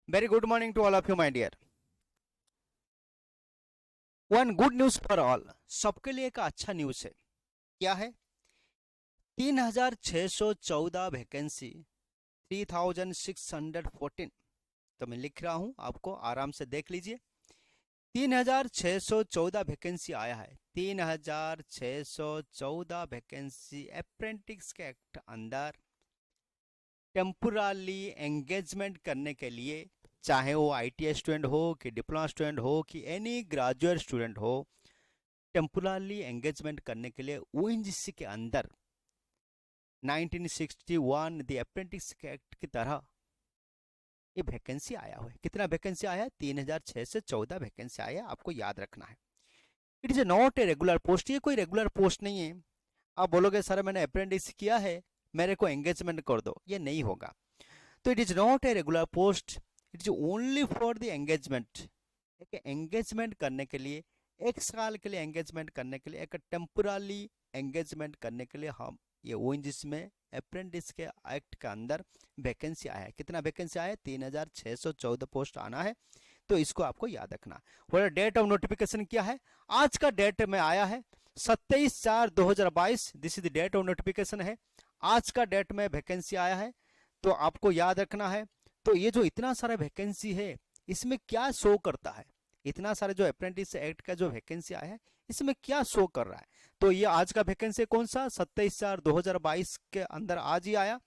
Very good morning to all of you, my dear. One good news for all. सबके लिए एक अच्छा news है. क्या है? 3614 वैकेंसी, 3614. तो मैं लिख रहा हूं, आपको आराम से देख लीजिए. 3614 वैकेंसी आया है. 3614 वैकेंसी अप्रेंटिस के एक्ट अंदर टेम्पोरली एंगेजमेंट करने के लिए, चाहे वो आईटीआई स्टूडेंट हो कि डिप्लोमा स्टूडेंट हो कि एनी ग्रेजुएट स्टूडेंट हो, टेम्पोरली एंगेजमेंट करने के लिए ओएनजीसी के अंदर 1961 द अप्रेंटिस एक्ट की तरह ये वैकेंसी आया हुआ है. कितना वैकेंसी आया है? 3614 वैकेंसी आया. आपको याद रखना है. It is not a regular post. ये कोई रेगुलर पोस्ट नहीं है. आप बोलोगे सर मैंने अप्रेंटिस किया है, मेरे को एंगेजमेंट कर दो, ये नहीं होगा. तो it is not a regular post. It is only for the engagement. एक एंगेजमेंट करने के लिए, एक साल के लिए एंगेजमेंट करने के लिए, एक टेम्पोरली एंगेजमेंट करने के लिए हम ये ओएनजीसी में अप्रेंटिस के एक्ट के अंदर वैकेंसी आया है. कितना वैकेंसी आया है? 3614 पोस्ट आना है. तो इसको आपको याद रखना. और डेट ऑफ नोटिफिकेशन क्या है? आज का डेट में आया है 27/4/2022. This is the date of notification है. आज का डेट में वैकेंसी आया है. तो आपको याद रखना है. तो ये जो इतना सारा वैकेंसी है, इसमें क्या शो करता है? इतना सारे जो अप्रेंटिस एक्ट का जो वैकेंसी आया है, इसमें क्या शो कर रहा है? तो ये आज का वैकेंसी कौन सा? 27/4/2022 के अंदर आज ही आया.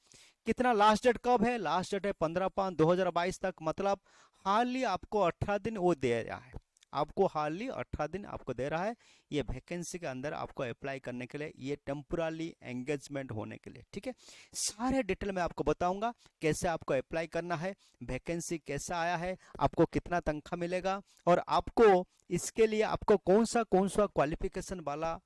कितना लास्ट डेट कब है? लास्ट डेट है 15/5/2022 तक. मतलब हार्डली आपको 18 दिन वो दे रहा है. आपको हार्डली 18 दिन आपको दे रहा है ये वैकेंसी के अंदर आपको अप्लाई करने के लिए, ये टेम्पोरली एंगेजमेंट होने के लिए. ठीक है, सारे डिटेल में आपको बताऊंगा कैसे आपको अप्लाई करना है, वैकेंसी कैसा आया है, आपको कितना तनख्वाह मिलेगा, और आपको इसके लिए आपको कौन सा क्वालिफिकेशन वाला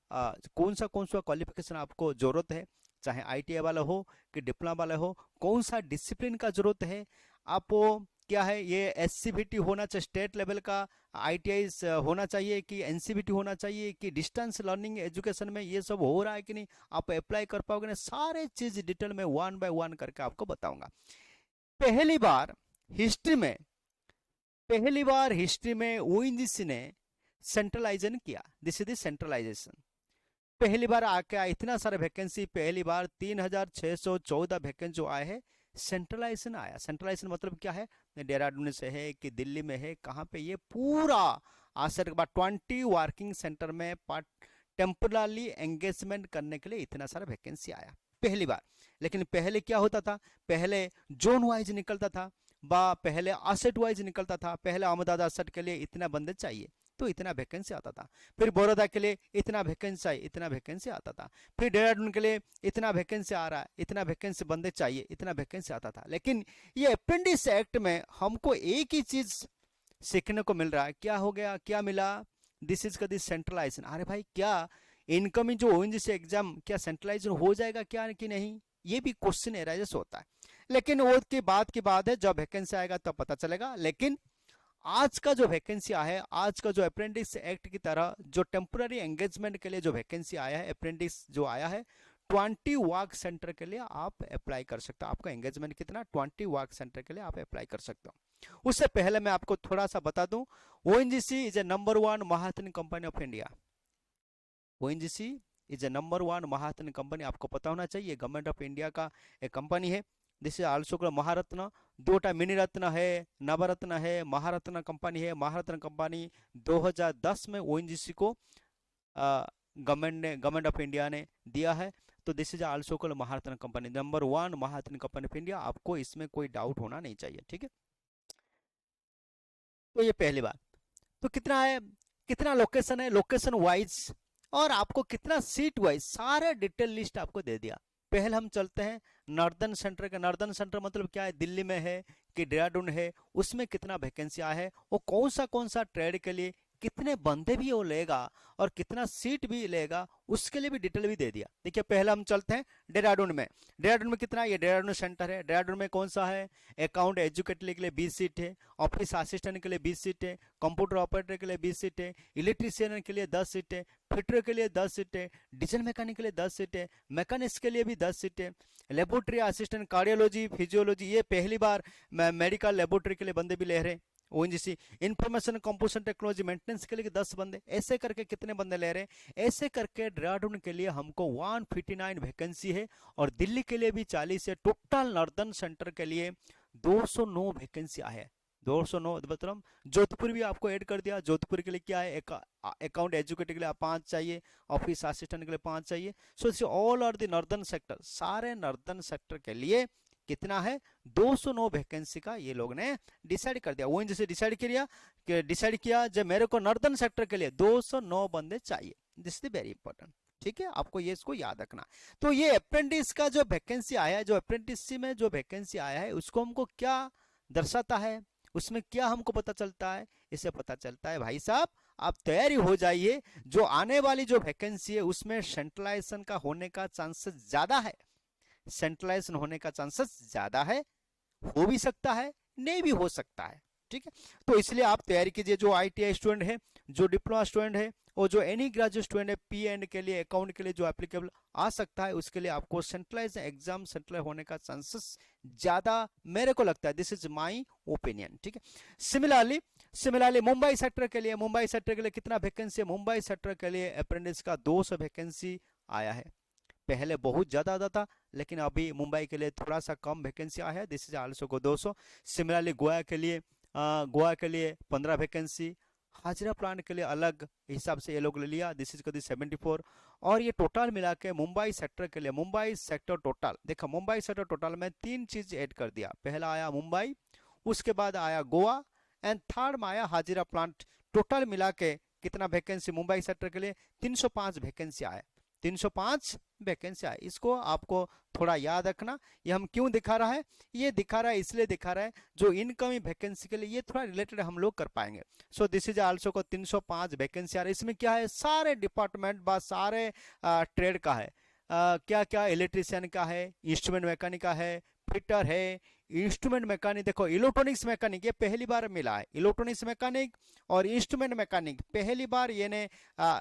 कौन सा क्वालिफिकेशन आपको जरूरत है, चाहे आईटीआई वाला हो कि डिप्लोमा वाला हो, कौन सा डिसिप्लिन का जरूरत है आपको, क्या है ये एससीबीटी होना चाहिए, स्टेट लेवल का आईटीआई होना चाहिए कि एनसीबीटी होना चाहिए कि डिस्टेंस लर्निंग एजुकेशन में ये सब हो रहा है कि नहीं, आप अप्लाई कर पाओगे ना, सारे चीज डिटेल में 1 बाय 1 करके आपको बताऊंगा. पहली बार हिस्ट्री में ओएनजीसी ने सेंट्रलाइजेशन किया. This is the centralisation. पहली बार आके इतना सारा वैकेंसी, पहली बार 3614 वैकेंसी जो आए हैं, सेंट्रलाइजेशन आया. सेंट्रलाइजेशन मतलब क्या है? देहरादून से है कि दिल्ली में है, कहाँ पे? ये पूरा आसर के बाद 20 वर्किंग सेंटर में टेम्पोरली एंगेजमेंट करने के लिए इतना सारा वैकेंसी आया पहली बार. लेकिन पहले क्या होता था? पहले जोन वाइज निकलता था, पहले आसेट वाइज निकलता था. पहले अहमदाबाद आसेट के लिए इतना बंदे चाहिए तो इतना वैकेंसी आता था. फिर बड़ौदा के लिए इतना वैकेंसी चाहिए, इतना वैकेंसी आता था. फिर देहरादून के लिए इतना वैकेंसी आ रहा है, इतना वैकेंसी बंदे चाहिए, इतना वैकेंसी आता था. लेकिन ये अप्रेंटिस एक्ट में हमको एक ही चीज सीखने को मिल रहा है. क्या हो गया? क्या मिला? दिस इज का दिस सेंट्रलाइजेशन. अरे भाई, क्या इनकमिंग जो ओएनजीसी एग्जाम क्या सेंट्रलाइजेशन हो जाएगा क्या कि नहीं? ये भी क्वेश्चन एराइज होता है. लेकिन वो की बात है, जब वैकेंसी आएगा तब पता चलेगा. लेकिन आज का जो वैकेंसी आया है, आज का जो अप्रेंटिस एक्ट की तरह जो टेम्पोररी एंगेजमेंट के लिए जो वैकेंसी आया है, अप्रेंटिस जो आया है, 20 वर्क सेंटर के लिए आप अप्लाई कर सकते हो. आपका एंगेजमेंट कितना? 20 वर्क सेंटर के लिए आप अप्लाई कर सकते हो. उससे पहले मैं आपको थोड़ा सा बता दूं, ONGC is a number 1 Maharatna company of India. ONGC is a number 1 Maharatna company. आपको पता होना चाहिए, गवर्नमेंट ऑफ इंडिया का एक कंपनी है. This is also Maharatna. 2टा मिनी रत्न है, नवरत्न है, महारत्न कंपनी है. महारत्न कंपनी 2010 में ओएनजीसी को गवर्नमेंट ऑफ इंडिया ने दिया है. तो this is also Maharatna company, number 1 Maharatna company of India. आपको इसमें कोई डाउट होना नहीं चाहिए. ठीक है, तो ये पहली बात. तो कितना है, कितना लोकेशन है, लोकेशन वाइज, और आपको कितना सीट वाइज, सारे डिटेल लिस्ट आपको दे दिया. पहले हम चलते हैं नॉर्दर्न सेंटर का. नॉर्दर्न सेंटर मतलब क्या है? दिल्ली में है कि देहरादून है, उसमें कितना वैकेंसी आया है, वो कौन सा ट्रेड के लिए कितने बंदे भी वो लेगा और कितना सीट भी लेगा, उसके लिए भी डिटेल भी दे दिया. देखिए, पहले हम चलते हैं देहरादून में. देहरादून में कितना? ये देहरादून सेंटर है. देहरादून में कौन सा है? अकाउंट एजुकेटर के लिए 20 सीट है, ऑफिस असिस्टेंट के लिए 20 सीट है, कंप्यूटर ऑपरेटर के लिए 20 सीट है, इलेक्ट्रीशियन के लिए 10 सीट है, फिटर के लिए 10 सीटें, डीजल मैकेनिक के लिए 10 सीटें, मैकेनिक्स के लिए भी 10 सीटें, लेबोरेटरी असिस्टेंट, कार्डियोलॉजी, फिजियोलॉजी, ये पहली बार मेडिकल लेबोरेटरी के लिए बंदे भी ले रहे हैं ONGC, information computer technology maintenance के लिए 10 बंदे, ऐसे करके कितने बंदे ले रहे हैं? ऐसे करके देहरादून के लिए हमको 159 वैकेंसी है और दिल्ली के लिए भी 40 है। टोटल नॉर्दर्न सेंटर के लिए 209 वैकेंसी है। 209 मतलब जोधपुर भी आपको ऐड कर दिया। जोधपुर के लिए क्या है, अकाउंट एजुकेटर के लिए 5 चाहिए, ऑफिस असिस्टेंट के लिए 5 चाहिए। So all are the northern sector, सारे नॉर्दर्न सेक्टर के लिए कितना है, 209 वैकेंसी का ये लोग ने डिसाइड कर दिया। वो जैसे डिसाइड किया जब मेरे को नॉर्दर्न सेक्टर के लिए 209 बंदे चाहिए। दिस इज वेरी इंपॉर्टेंट, ठीक है, आपको ये इसको याद रखना। तो ये अप्रेंटिस का जो वैकेंसी आया है, जो अप्रेंटिसशिप में जो वैकेंसी आया है, उसको हमको क्या दर्शाता है, उसमें क्या हमको पता चलता है? इसे पता चलता है भाई साहब आप तैयारी हो जाइए, जो आने वाली जो वैकेंसी है उसमें सेंट्रलाइजेशन का होने का चांसेस ज्यादा है। सेंट्रलाइजेशन होने का चांसेस ज्यादा है, हो भी सकता है, नहीं भी हो सकता है, ठीक है। तो इसलिए आप तैयारी कीजिए, जो आईटीआई स्टूडेंट है, जो डिप्लोमा स्टूडेंट है और जो एनी ग्रेजुएट स्टूडेंट है, पी एंड के लिए, अकाउंट के लिए जो एप्लीकेबल आ सकता है, उसके लिए आपको सेंट्रलाइज एग्जाम सेंट्रलाइज होने का चांसेस ज्यादा मेरे को लगता है। दिस इज माय ओपिनियन, ठीक है। सिमिलरली मुंबई सेक्टर के लिए कितना वैकेंसी है? मुंबई सेक्टर के लिए अप्रेंटिस का 200 वैकेंसी आया है। पहले बहुत ज्यादा आता था, लेकिन अभी मुंबई के लिए थोड़ा सा कम वैकेंसी आया है। दिस इज आल्सो को 200। सिमिलरली गोवा के लिए 15 वैकेंसी, हाजरा प्लांट के लिए अलग हिसाब से ये लोग ले लिया। दिस इज को 74। और ये टोटल मिला के मुंबई सेक्टर के लिए, मुंबई सेक्टर टोटल देखा, मुंबई सेक्टर टोटल में 3 चीज ऐड कर दिया। पहला आया मुंबई, उसके बाद आया गोवा एंड थर्ड में आया हाजिरा प्लांट। टोटल मिला के कितना वैकेंसी मुंबई सेक्टर के लिए? 305 वैकेंसी आया। 305 वैकेंसी आए। इसको आपको थोड़ा याद रखना। ये हम क्यों दिखा रहा है? ये दिखा रहा है इसलिए दिखा रहा है जो इनकमिंग वैकेंसी के लिए ये थोड़ा रिलेटेड हम लोग कर पाएंगे। सो दिस इज आल्सो को 305 वैकेंसी आ रहा है। इसमें क्या है, सारे डिपार्टमेंट बा सारे ट्रेड का है। क्या क्या, इलेक्ट्रिशियन का है, इंस्ट्रूमेंट मैकेनिक का है, फिटर है, इंस्ट्रूमेंट मैकेनिक, देखो इलेक्ट्रॉनिक्स मैकेनिक ये पहली बार मिला है। इलेक्ट्रॉनिक्स मैकेनिक और इंस्ट्रूमेंट मैकेनिक पहली बार ये ने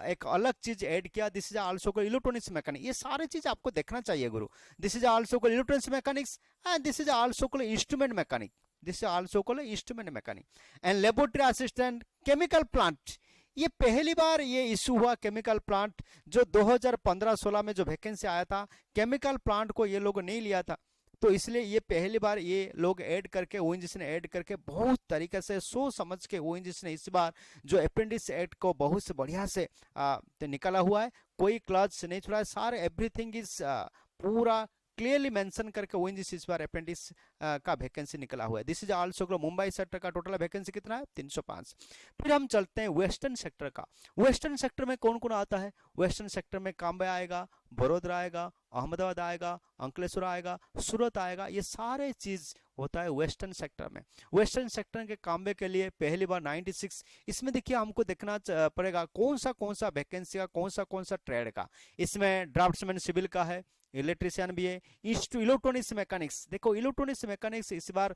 एक अलग चीज ऐड किया। दिस इज आल्सो को इलेक्ट्रॉनिक्स मैकेनिक। ये सारी चीज आपको देखना चाहिए गुरु। दिस इज आल्सो को electronics mechanics and this is also को instrument mechanic. This is also को instrument mechanic and laboratory assistant, chemical plant. ये पहली बार ये इशू हुआ केमिकल प्लांट, जो 2015-16 में जो वैकेंसी आया था, केमिकल प्लांट को ये लोग नहीं लिया था। तो इसलिए ये पहली बार ये लोग ऐड करके, ओएनजीसी ने ऐड करके बहुत तरीके से सोच समझ के ओएनजीसी ने इस बार जो अप्रेंटिस एक्ट को बहुत से बढ़िया से निकाला हुआ है। कोई क्लॉज से नहीं छोड़ा है, सारे एवरीथिंग इज पूरा क्लियरली मेंशन करके ओएनजीसी इस बार अप्रेंटिस का वैकेंसी निकला हुआ है। This is also Mumbai sector का टोटल वैकेंसी कितना है? 305। फिर हम चलते हैं वेस्टर्न सेक्टर का। वेस्टर्न सेक्टर में कौन कौन आता है? वेस्टर्न सेक्टर में काम्बे आएगा, बड़ोदरा आएगा, अहमदाबाद आएगा, अंकलेश्वर आएगा, सूरत आएगा। ये सारे चीज होता है वेस्टर्न सेक्टर में। वेस्टर्न सेक्टर के काम्बे के लिए पहली बार 96। इसमें देखिए हमको देखना पड़ेगा कौन सा वैकेंसी का, कौन सा ट्रेड का। इसमें ड्राफ्ट्समैन सिविल का है, इलेक्ट्रिशियन भी है, इलेक्ट्रॉनिक्स मैकेनिक्स। देखो इलेक्ट्रॉनिक्स मैकेनिक्स इस बार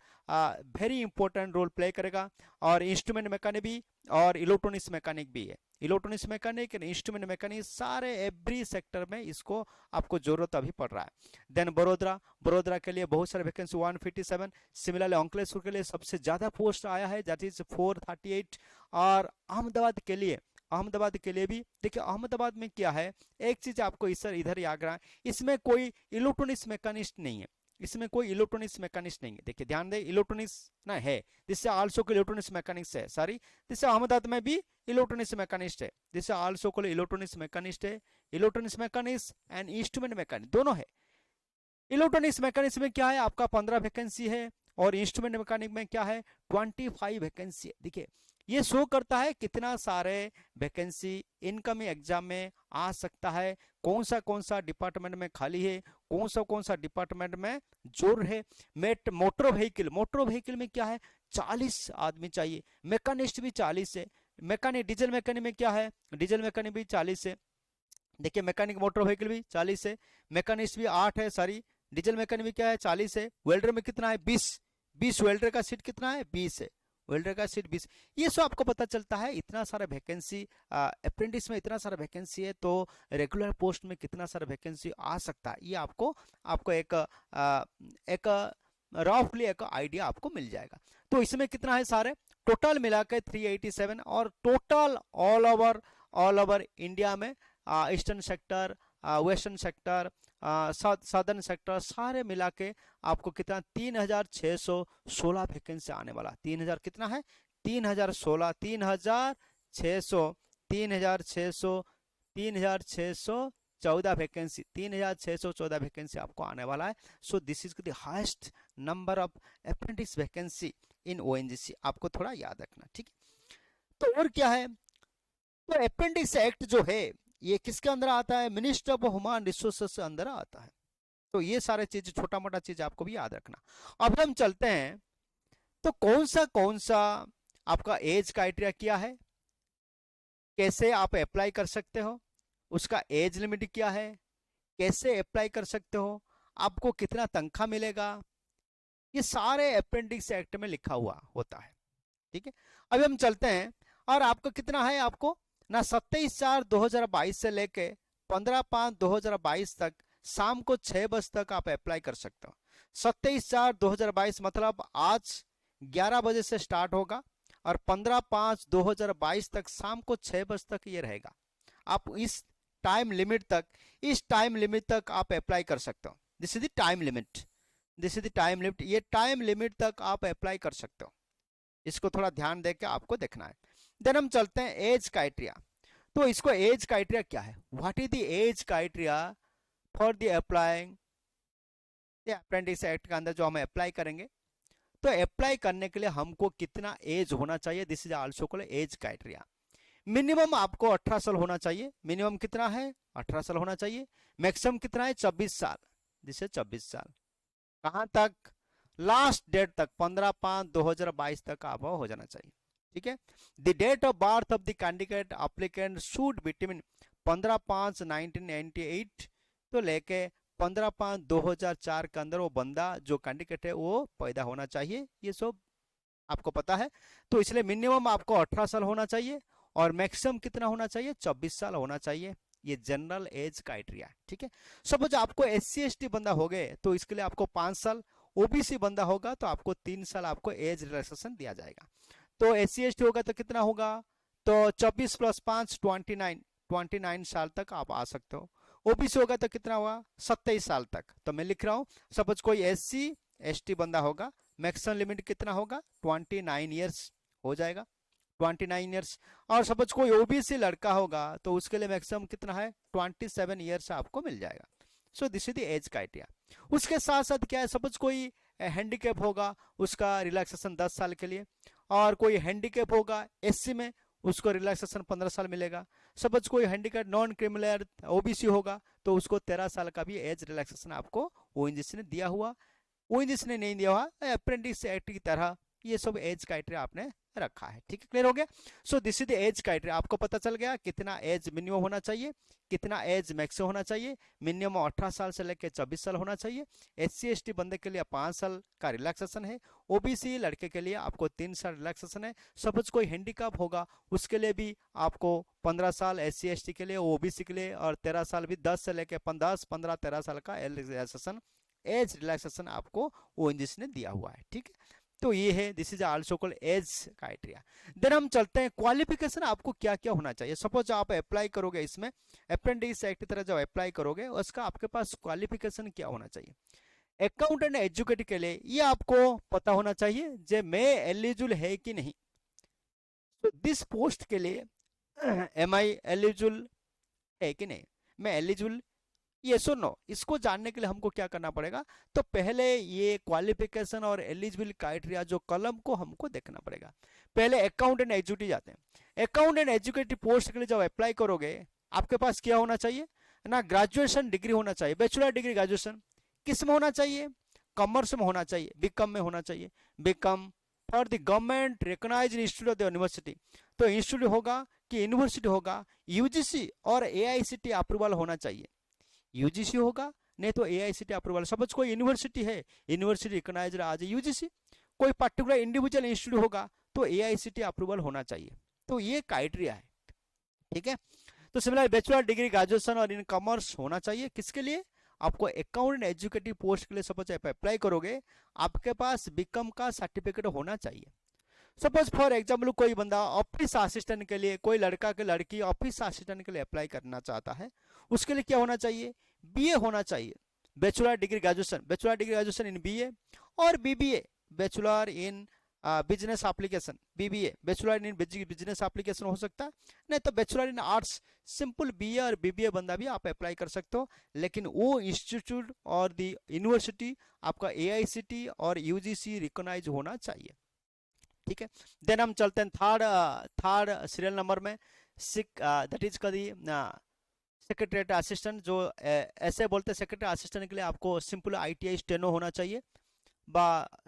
वेरी इंपॉर्टेंट रोल प्ले करेगा, और इंस्ट्रूमेंट मैकेनिक भी और इलेक्ट्रॉनिक्स मैकेनिक भी है। Electronics mechanic and instrument mechanic सारे एवरी सेक्टर में इसको आपको जरूरत अभी पड़ रहा है। देन बड़ोदरा के लिए बहुत सारे वैकेंसी 157। सिमिलरली अंकलेश्वर के लिए सबसे ज्यादा पोस्ट आया है, दैट इज 438। और अहमदाबाद के लिए भी देखिए, अहमदाबाद में क्या है, एक चीज आपको इधर याद रहा है, इसमें कोई इलेक्ट्रॉनिक्स मैकेनिस्ट नहीं है। इसमें कोई इलेक्ट्रॉनिक्स मैकेनिस्ट नहीं है। देखिए ध्यान दे, इलेक्ट्रॉनिक्स ना है, जिससे आल्सो को इलेक्ट्रॉनिक्स मैकेनिक्स है, सॉरी जिससे अहमदाबाद में भी इलेक्ट्रॉनिक्स मैकेनिस्ट है, जिससे आल्सो को इलेक्ट्रॉनिक्स मैकेनिस्ट है। Electronics mechanics and instrument mechanic दोनों है। इलेक्ट्रॉनिक्स मैकेनिक्स में क्या है आपका 15 वैकेंसी है, और इंस्ट्रूमेंट मैकेनिक में क्या है 25 वैकेंसी है। देखिए ये शो करता है कितना सारे वैकेंसी इनकमिंग एग्जाम में आ सकता है, कौन सा डिपार्टमेंट में खाली है, कौन सा डिपार्टमेंट में जोर है। मोटर व्हीकल में क्या है 40 आदमी चाहिए, मैकेनिस्ट भी 40 है। मैकेनिक डीजल मैकेनिक में क्या है, डीजल मैकेनिक भी 40 है। देखिए मैकेनिक मोटर व्हीकल भी 40 है, मैकेनिस्ट भी 8 है, सॉरी डीजल मैकेनिक भी क्या है 40 है। वेल्डर में कितना है 20 वेल्डर का सीट कितना है 20 है। वेल्डर का सीट 20। ये सब आपको पता चलता है। इतना सारा वैकेंसी अप्रेंटिस में, इतना सारा वैकेंसी है, तो रेगुलर पोस्ट में कितना सारा वैकेंसी आ सकता है, ये आपको एक रफली एक आइडिया आपको मिल जाएगा। तो इसमें कितना है सारे टोटल मिला के 387, और टोटल ऑल ओवर इंडिया में eastern sector, western sector, southern sector सारे मिला के आपको कितना 3616 वैकेंसी आने वाला। 3000 कितना है 3016, 3614 वैकेंसी, 3614 वैकेंसी आपको आने वाला है। So this is the highest number of apprentice vacancy in ONGC, आपको थोड़ा याद रखना, ठीक है। तो और क्या है, तो अप्रेंटिस एक्ट जो है ये किसके अंदर आता है, मिनिस्टर ऑफ ह्यूमन रिसोर्सेस के अंदर आता है। तो ये सारे चीज, छोटा मोटा चीज आपको भी याद रखना। अब हम चलते हैं, तो कौन सा आपका एज क्राइटेरिया क्या है, कैसे आप अप्लाई कर सकते हो, उसका एज लिमिट क्या है, कैसे अप्लाई कर सकते हो, आपको कितना तनख्वाह मिलेगा, ये सारे अप्रेंटिस एक्ट में लिखा हुआ होता है, ठीक है। अभी हम चलते हैं, और आपको कितना है, आपको ना 27/4/2022 से लेके 15/5/2022 तक शाम को 6 बजे तक आप अप्लाई कर सकते हो। 27/4/2022 मतलब आज 11 बजे से स्टार्ट होगा, और 15/5/2022 तक शाम को 6 बजे तक ये रहेगा। आप इस टाइम लिमिट तक आप अप्लाई कर सकते हो। This is the time limit, ये टाइम लिमिट तक आप अप्लाई कर सकते हो। इसको थोड़ा ध्यान देके आपको देखना है। देन हम चलते हैं एज क्राइटेरिया। तो इसको एज क्राइटेरिया क्या है, what is the age criteria for the applying apprentice act के अंदर जो हम अप्लाई करेंगे, तो अप्लाई करने के लिए हमको कितना एज होना चाहिए, this is also called age criteria. Minimum आपको 18 साल होना चाहिए, मिनिमम कितना है 18 साल होना चाहिए। मैक्सिमम कितना है 24 साल, जिसे 24 साल कहां तक, लास्ट डेट तक 15/5/2022 तक आप हो जाना चाहिए, ठीक है। The date of birth of the candidate applicant should between 15/5/1998 तो लेके 15/5/2004 के अंदर वो बंदा जो कैंडिडेट है वो पैदा होना चाहिए, ये सब आपको पता है। तो इसलिए मिनिमम आपको 18 साल होना चाहिए, और मैक्सिमम कितना होना चाहिए 24 साल होना चाहिए। ये जनरल एज क्राइटेरिया, ठीक है। सपोज आपको SC ST बंदा हो गए तो इसके लिए आपको 5 साल, OBC बंदा होगा तो आपको 3 साल आपको एज रिलैक्सेशन दिया जाएगा। तो SC ST होगा तो कितना होगा, तो 24 + 5 29 साल तक आप आ सकते हो। OBC होगा तो कितना हुआ 27 साल तक। तो मैं लिख रहा हूँ, सपोज कोई SC ST बंदा होगा, मैक्सिमम लिमिट कितना होगा 29 ईयर्स हो जाएगा, 29 ईयर्स। और सपोज कोई OBC लड़का होगा तो उसके लिए मैक्सिमम कितना है 27 ईयर्स आपको मिल जाएगा। सो this is the age criteria. उसके साथ साथ क्या है, सपोज कोई हैंडीकैप होगा, उसका रिलैक्सेशन 10 साल के लिए, और कोई हैंडीकैप होगा SC में, उसको रिलैक्सेशन 15 साल मिलेगा। सपोज कोई हैंडीकैप नॉन क्रिमिनल OBC होगा तो उसको 13 साल का भी एज रिलैक्सेशन आपको ONGC ने दिया हुआ, ONGC ने नहीं दिया हुआ, अप्रेंटिस एक्ट की तरह ये सब एज क्राइटेरिया आपने रखा है, ठीक है। क्लियर हो गया। सो this is the age criteria, आपको पता चल गया कितना एज मिनिमम होना चाहिए, कितना एज मैक्सिमम होना चाहिए। मिनिमम 18 साल से लेकर 24 साल होना चाहिए। SC ST बंदे के लिए 5 साल का रिलैक्सेशन है, OBC लड़के के लिए आपको 3 साल रिलैक्सेशन है। सपोज कोई हैंडीकैप होगा उसके लिए भी आपको 15 साल SC ST के लिए, OBC के लिए, और 13 साल भी 10 से लेकर 13 साल का एज रिलैक्सेशन आपको ONGC ने दिया हुआ है, ठीक है। तो ये है, this is also called age criteria. Then हम चलते हैं क्वालिफिकेशन आपको क्या क्या होना चाहिए। सपोज आप अप्लाई करोगे इसमें अप्रेंटिस एक्ट की तरह जब अप्लाई करोगे उसका आपके पास क्वालिफिकेशन क्या होना चाहिए। अकाउंटेंट एजुकेट के लिए ये आपको पता होना चाहिए जे मैं एलिजिबल है कि नहीं। तो दिस पोस्ट के लिए एम आई एलिजिबल है कि नहीं, मैं एलिजिबल, ये सुनो, इसको जानने के लिए हमको क्या करना पड़ेगा, तो पहले ये क्वालिफिकेशन और एलिजिबल क्राइटेरिया जो कॉलम को हमको देखना पड़ेगा। पहले अकाउंटेंट एजुकेटिव जाते हैं। अकाउंटेंट एजुकेटिव पोस्ट के लिए जब अप्लाई करोगे आपके पास क्या होना चाहिए ना, ग्रेजुएशन डिग्री होना चाहिए, बैचलर डिग्री ग्रेजुएशन। किस में होना चाहिए, कॉमर्स में होना चाहिए, बीकॉम में होना चाहिए, BCom for the government recognised institute of the university. तो इंस्टीट्यूट होगा कि यूनिवर्सिटी होगा, UGC और AICTE अप्रूवल होना चाहिए। UGC होगा नहीं तो AICTE अप्रूवल। सपोज कोई यूनिवर्सिटी है, यूनिवर्सिटी रिकॉग्नाइज्ड आज UGC। कोई पर्टिकुलर इंडिविजुअल इंस्टीट्यूट होगा तो AICTE अप्रूवल होना चाहिए। तो ये क्राइटेरिया है, ठीक है। तो सिमिलर बैचलर डिग्री ग्रेजुएशन और इन कॉमर्स होना चाहिए। किसके लिए? आपको अकाउंट एजुकेटिव पोस्ट के लिए सपोज अप्लाई करोगे, आपके पास बीकॉम का सर्टिफिकेट होना चाहिए। सपोज फॉर एग्जाम्पल कोई बंदा ऑफिस असिस्टेंट के लिए, कोई लड़का के लड़की ऑफिस असिस्टेंट के लिए अप्लाई करना चाहता है, उसके लिए क्या होना चाहिए? BA होना चाहिए, bachelor degree graduation in BA और BBA bachelor in business application, BBA bachelor in business application हो सकता है, नहीं तो bachelor in arts, simple BA और BBA बंदा भी आप अप्लाई कर सकते हो। लेकिन वो इंस्टीट्यूट और द यूनिवर्सिटी आपका AICTE और UGC रिकॉग्नाइज होना चाहिए, ठीक है। देन हम चलते हैं थर्ड सीरियल नंबर में, दैट इज का दी सेक्रेटरी असिस्टेंट, जो ऐसे बोलते हैं सेक्रेटरी असिस्टेंट के लिए आपको सिंपल ITI स्टेनो होना चाहिए,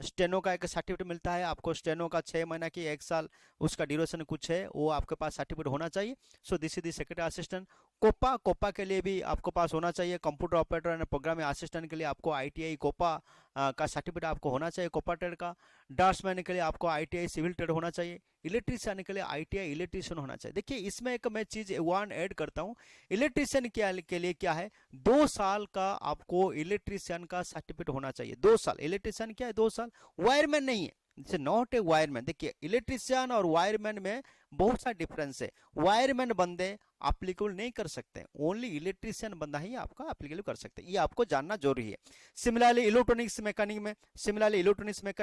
स्टेनो का एक सर्टिफिकेट मिलता है आपको, स्टेनो का 6 महीना की 1 साल उसका ड्यूरेशन कुछ है, वो आपके पास सर्टिफिकेट होना चाहिए। So this is the secretary assistant. COPA के लिए भी आपको पास होना चाहिए, computer operator and programming assistant के लिए आपको ITI कोपा का सर्टिफिकेट आपको होना चाहिए, कोपा ट्रेड का। ड्राफ्ट्समैन के लिए आपको ITI सिविल ट्रेड होना चाहिए। इलेक्ट्रीशियन के लिए ITI इलेक्ट्रीशियन होना चाहिए। देखिए इसमें एक मैं चीज वन ऐड करता हूँ, इलेक्ट्रीशियन के लिए क्या है, 2 साल का आपको इलेक्ट्रीशियन का सर्टिफिकेट होना चाहिए। 2 साल इलेक्ट्रीशियन क्या है, 2 साल। वायरमैन नहीं है, इट्स नॉट ए वायरमैन। देखिए इलेक्ट्रीशियन और वायरमैन में बहुत सा डिफरेंस है। वायरमैन बंदे एप्लीकेबल नहीं कर सकते, ओनली इलेक्ट्रीशियन बंदा ही आपका एप्लीकेबल कर सकते हैं, ये आपको जानना जरूरी है। सिमिलरली इलेक्ट्रॉनिक्स मैकेनिक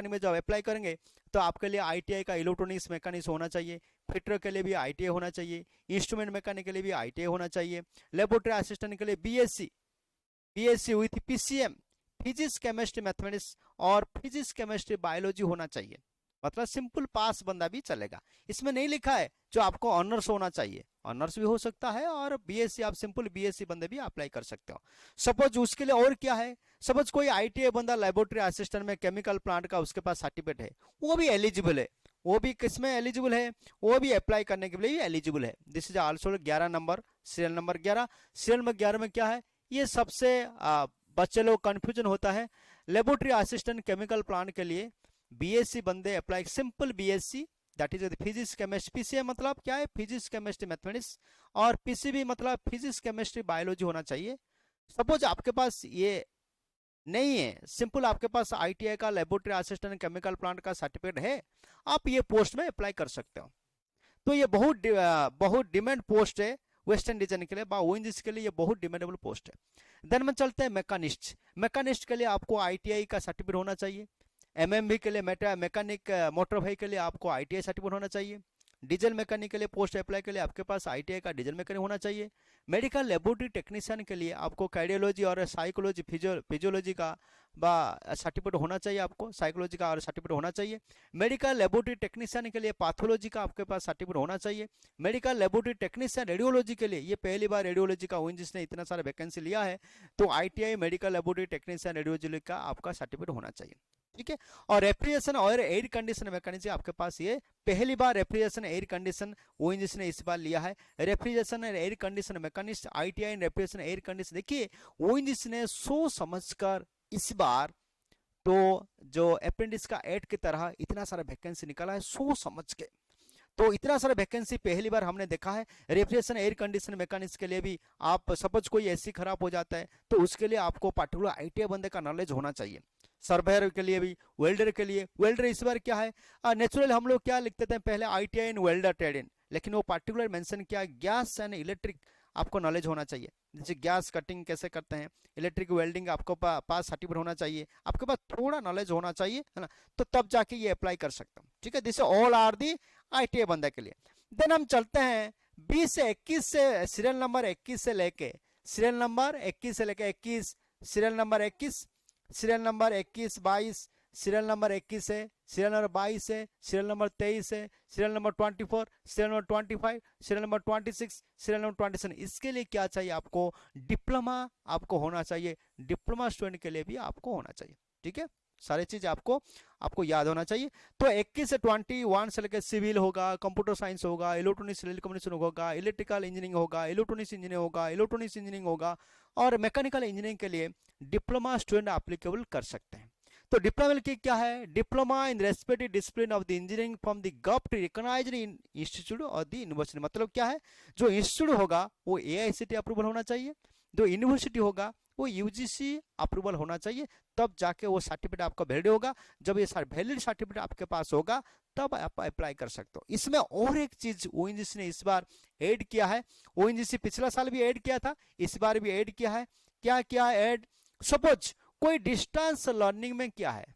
में जब अप्लाई करेंगे तो आपके लिए ITI का इलेक्ट्रॉनिक्स मैकेनिक्स होना चाहिए, फिटर के लिए भी ITI होना चाहिए, इंस्ट्रूमेंट मैकेनिक के लिए भी ITI होना चाहिए, लेबोरेटरी असिस्टेंट के लिए BSc with PCM physics chemistry mathematics और फिजिक्स केमिस्ट्री बायोलॉजी होना चाहिए। मतलब सिंपल पास बंदा भी चलेगा। इसमें नहीं लिखा है जो आपको ऑनर्स होना चाहिए, ऑनर्स भी हो सकता है, और BSc आप सिंपल BSc बंदे भी अप्लाई कर सकते हो। सपोज उसके लिए और क्या है, सपोज कोई ITI बंदा लेबोरेटरी असिस्टेंट में केमिकल प्लांट का उसके पास सर्टिफिकेट है, वो भी एलिजिबल है। वो भी किसमें एलिजिबल है, वो भी अप्लाई करने के लिए भी एलिजिबल है। This is also 11 number, serial number 11। Serial number 11 में क्या है, ये सबसे बच्चे लोग कंफ्यूजन होता है। लेबोरेटरी असिस्टेंट केमिकल प्लांट के लिए BSc बंदे apply, simple BSc that is physics chemistry, PCM मतलब क्या है, फिजिक्स केमिस्ट्री मैथमेटिक्स, और PCB मतलब फिजिक्स केमिस्ट्री बायोलॉजी होना चाहिए। सपोज आपके पास ये नहीं है, सिंपल आपके पास ITI का लेबोरेटरी असिस्टेंट केमिकल प्लांट का सर्टिफिकेट है, आप ये पोस्ट में अप्लाई कर सकते हो। तो ये बहुत डिमांड पोस्ट है वेस्टर्न रीजन के लिए, ONGC के लिए ये बहुत डिमांडेबल पोस्ट है। देन में चलते हैं मैकेनिस्ट के लिए आपको ITI का सर्टिफिकेट होना चाहिए। MMB के लिए मैकेनिक मोटर व्हीकल के लिए आपको ITI सर्टिफिकेट होना चाहिए। डीजल मैकेनिक के लिए पोस्ट अप्लाई के लिए आपके पास ITI का डीजल मैकेनिक होना चाहिए। मेडिकल लेबोरेटरी टेक्नीशियन के लिए आपको कार्डियोलॉजी और साइकोलॉजी फिजियोलॉजी का सर्टिफिकेट होना चाहिए, आपको साइकोलॉजी का और सर्टिफिकेट होना चाहिए। मेडिकल लेबोरेटरी टेक्नीशियन के लिए पैथोलॉजी का आपके पास सर्टिफिकेट होना चाहिए। मेडिकल लेबोरेटरी टेक्नीशियन रेडियोलॉजी के लिए, ये पहली बार रेडियोलॉजी का ONGC ने इतना सारा वैकेंसी लिया है, तो ITI medical laboratory technician radiology का आपका सर्टिफिकेट होना चाहिए, ठीक है। और रेफ्रिजरेशन और एयर कंडीशन मैकेनिज्म आपके पास, ये पहली बार रेफ्रिजरेशन एयर कंडीशन ONGC ने इस बार लिया है। रेफ्रिजरेशन और एयर कंडीशन मैकेनिस्ट ITI इन रेफ्रिजरेशन एयर कंडीशन। देखिए ONGC ने सोच समझकर इस बार तो जो अप्रेंटिस का एड की तरह इतना सारा वैकेंसी निकाला है, सोच समझ के। तो इतना सारा वैकेंसी पहली बार हमने देखा है। रेफ्रिजरेशन एयर कंडीशन मैकेनिक्स के लिए भी, आप सपोज कोई AC खराब हो जाता है तो उसके लिए आपको पर्टिकुलर ITI बंदे का नॉलेज होना चाहिए। सर्वेयर के लिए भी, वेल्डर के लिए, वेल्डर इस बार क्या है, नेचुरल हम लोग क्या लिखते थे पहले, ITI in welder trade in, लेकिन वो पर्टिकुलर मेंशन किया गैस एंड इलेक्ट्रिक आपको नॉलेज होना चाहिए। जैसे गैस कटिंग कैसे करते हैं, इलेक्ट्रिक वेल्डिंग आपको पास सर्टिफिकेट होना चाहिए, आपके पास थोड़ा नॉलेज होना चाहिए, है ना, तो तब जाके ये अप्लाई कर सकता हूँ, ठीक है। This all are the ITI बंदा के लिए। देन हम चलते हैं 20 से 21 से, सीरियल नंबर 21 से लेके, सीरियल नंबर 21 से लेके 21, serial number 21, serial number 21, 22, serial number 21 है, सीरियल नंबर 22 है, सीरियल नंबर 23 है, serial number 24, serial number 25, serial number 26, serial number 27। इसके लिए क्या चाहिए आपको, डिप्लोमा आपको होना चाहिए, डिप्लोमा स्टूडेंट के लिए भी आपको होना चाहिए, ठीक है। सारी चीज आपको याद होना चाहिए। तो 21 से 21 से लेकर सिविल होगा, कंप्यूटर साइंस होगा, इलेक्ट्रॉनिक्स कम्युनिकेशन होगा, इलेक्ट्रिकल इंजीनियरिंग होगा, इलेक्ट्रॉनिक्स इंजीनियरिंग होगा, इलेक्ट्रॉनिक्स इंजीनियरिंग होगा, और मैकेनिकल इंजीनियरिंग के लिए डिप्लोमा स्टूडेंट एप्लीकेबल कर सकते हैं। तो डिप्लोमा की क्या है, diploma in respective discipline of the engineering from the government recognised institute और द यूनिवर्सिटी। मतलब क्या है, जो इंस्टीट्यूट होगा वो एआईसीटी अप्रूवल होना चाहिए, जो यूनिवर्सिटी होगा वो यूजीसी अप्रूवल होना चाहिए, तब जाके वो सर्टिफिकेट आपका वैलिड होगा। जब ये वैलिड सर्टिफिकेट आपके पास होगा तब आप अप्लाई कर सकते हो। इसमें और एक चीज ओएनजीसी ने इस बार ऐड किया है, ओएनजीसी पिछला साल भी ऐड किया था, इस बार भी ऐड किया है। क्या क्या ऐड, सपोज कोई डिस्टेंस लर्निंग में क्या है,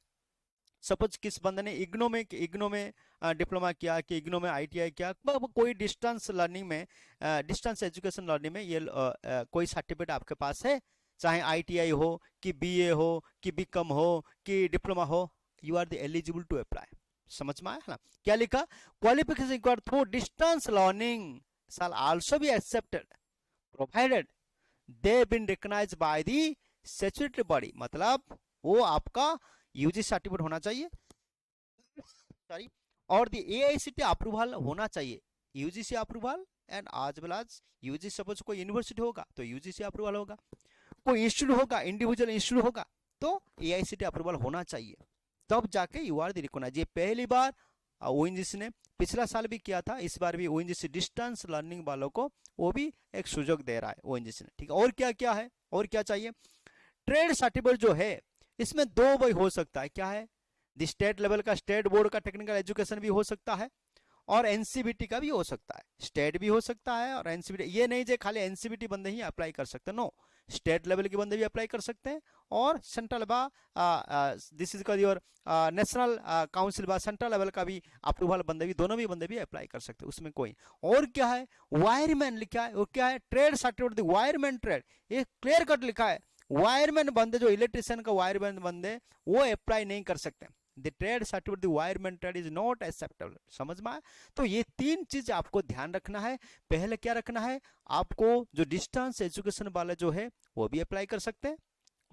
सपोज किस बंदे ने इग्नो में डिप्लोमा किया कि इग्नो में आईटीआई किया, कोई डिस्टेंस लर्निंग में डिस्टेंस एजुकेशन लर्निंग में ये कोई सर्टिफिकेट आपके पास है, चाहे आईटीआई हो कि बीए हो कि बीकॉम हो कि डिप्लोमा हो, you are the eligible to apply. समझ में आया ना, क्या लिखा, qualification required for distance learning shall also be accepted provided they have been recognized by the statutory body। मतलब वो आपका यूजी सर्टिफिकेट होना चाहिए, सॉरी, और द एआईसीटी अप्रूवल होना चाहिए, यूजीसी अप्रूवल एंड आज वेल एज यूजी। सपोज कोई यूनिवर्सिटी होगा तो यूजीसी अप्रूवल होगा, कोई इंस्टीट्यूट होगा, इंडिविजुअल इंस्टीट्यूट होगा तो एआईसीटी अप्रूवल होना चाहिए, तब जाके यू आर द रिकॉग्नाइज्ड। ये पहली बार ओएनजीसी ने, पिछला साल भी किया था, इस बार भी ओएनजीसी डिस्टेंस लर्निंग वालों को वो भी एक सुযোগ दे रहा है ओएनजीसी ने, ठीक है। और क्या क्या है, और क्या चाहिए, ट्रेड सर्टिफिकेट जो है इसमें दो वही हो सकता है, क्या है, स्टेट लेवल का, स्टेट बोर्ड का टेक्निकल एजुकेशन भी हो सकता है और एनसीबीटी का भी हो सकता है, स्टेट भी हो सकता है और एनसीबीटी। ये नहीं जो खाली एनसीबीटी बंदे ही अप्लाई कर सकते हैं, नो, स्टेट लेवल के बंदे भी अप्लाई कर सकते हैं और सेंट्रल बा this is your national council बा सेंट्रल लेवल का भी अप्रूवल बंदे भी, दोनों भी बंदे भी अप्लाई कर सकते हैं, उसमें कोई। और क्या है, वायरमैन लिखा है, वो क्या है, ट्रेड सर्टिफिकेट वायरमैन ट्रेड, ये क्लियर कट लिखा है, वायरमैन बंदे जो इलेक्ट्रिशियन का वायरमैन बंदे वो अप्लाई नहीं कर सकते, the trade certificate the wireman trade is not acceptable. समझ में आया, तो ये तीन चीज आपको ध्यान रखना है। पहले क्या रखना है, आपको जो डिस्टेंस एजुकेशन वाला जो है वो भी अप्लाई कर सकते हैं,